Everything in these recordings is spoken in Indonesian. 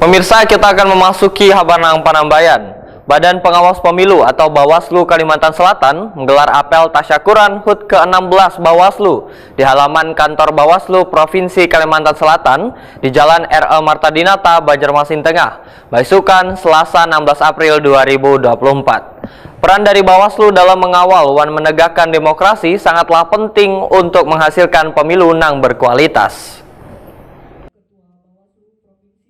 Pemirsa, kita akan memasuki Habanang Panambayan. Badan Pengawas Pemilu atau Bawaslu Kalimantan Selatan menggelar apel tasyakuran HUT ke-16 Bawaslu di halaman kantor Bawaslu Provinsi Kalimantan Selatan di Jalan R.E. Marta Dinata, Banjarmasin Tengah, Baisukan, Selasa 16 April 2024. Peran dari Bawaslu dalam mengawal dan menegakkan demokrasi sangatlah penting untuk menghasilkan pemilu yang berkualitas.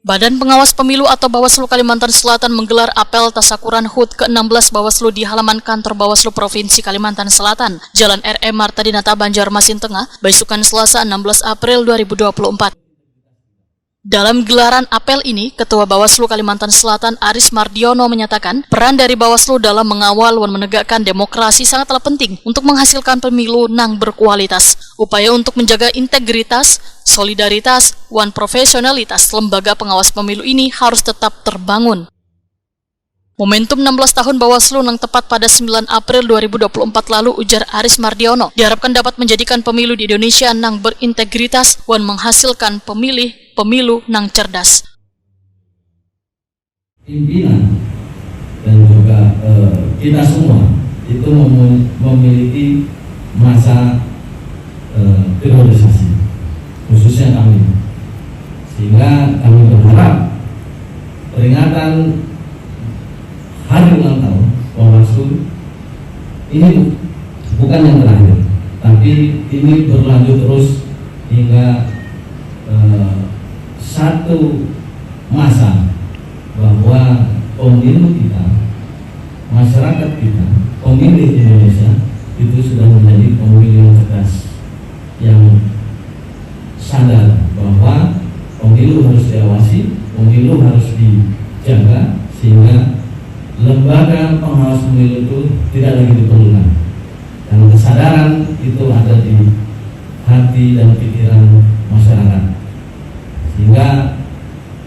Badan Pengawas Pemilu atau Bawaslu Kalimantan Selatan menggelar apel tasyakuran HUT ke-16 Bawaslu di halaman kantor Bawaslu Provinsi Kalimantan Selatan, Jalan R.E. Marta Dinata, Banjarmasin Tengah, Baisukan, Selasa 16 April 2024. Dalam gelaran apel ini, Ketua Bawaslu Kalimantan Selatan Aris Mardiono menyatakan peran dari Bawaslu dalam mengawal dan menegakkan demokrasi sangatlah penting untuk menghasilkan pemilu yang berkualitas. Upaya untuk menjaga integritas, solidaritas, dan profesionalitas lembaga pengawas pemilu ini harus tetap terbangun. Momentum 16 tahun Bawaslu yang tepat pada 9 April 2024 lalu, ujar Aris Mardiono, diharapkan dapat menjadikan pemilu di Indonesia yang berintegritas dan menghasilkan pemilu yang cerdas. Pimpinan dan juga kita semua itu memiliki masa priorisasi, khususnya kami, sehingga kami berharap peringatan hari ulang tahun Bawaslu ini bukan yang terakhir, tapi ini berlanjut terus hingga satu masa bahwa pemilu kita, masyarakat kita, pemilih Indonesia itu sudah menjadi pemilih yang cerdas, yang sadar bahwa pemilu harus diawasi, pemilu harus dijaga, sehingga lembaga pengawas pemilu itu tidak lagi diperlukan. Dan kesadaran itu ada di hati dan pikiran masyarakat, sehingga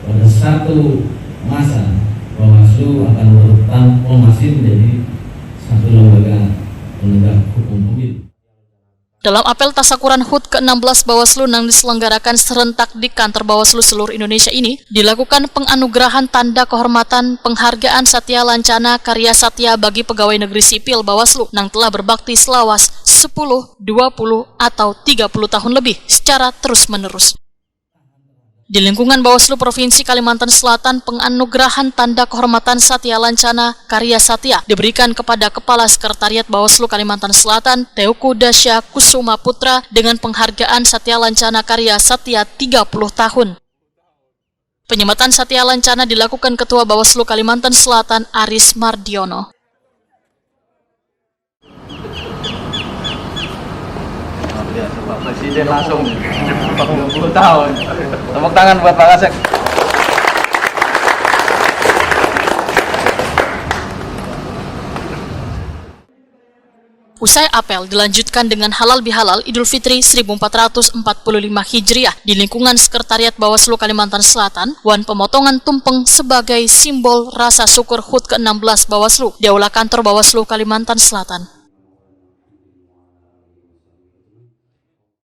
pada satu masa Bawaslu akan bertransformasi menjadi satu lembaga penegak hukum pemilu. Dalam apel tasyakuran HUT ke-16 Bawaslu yang diselenggarakan serentak di kantor Bawaslu seluruh Indonesia ini, dilakukan penganugerahan tanda kehormatan penghargaan Satya Lancana Karya Satya bagi pegawai negeri sipil Bawaslu yang telah berbakti selawas 10, 20, atau 30 tahun lebih secara terus-menerus. Di lingkungan Bawaslu Provinsi Kalimantan Selatan, penganugerahan tanda kehormatan Satya Lancana Karya Satya diberikan kepada Kepala Sekretariat Bawaslu Kalimantan Selatan, Teuku Dasya Kusuma Putra, dengan penghargaan Satya Lancana Karya Satya 30 tahun. Penyematan Satya Lancana dilakukan Ketua Bawaslu Kalimantan Selatan Aris Mardiono. Pak Presiden langsung 40 tahun. Tepuk tangan buat Pak Kasek. Usai apel dilanjutkan dengan halal bihalal Idul Fitri 1445 Hijriah di lingkungan Sekretariat Bawaslu Kalimantan Selatan, dan pemotongan tumpeng sebagai simbol rasa syukur HUT ke-16 Bawaslu di aula kantor Bawaslu Kalimantan Selatan.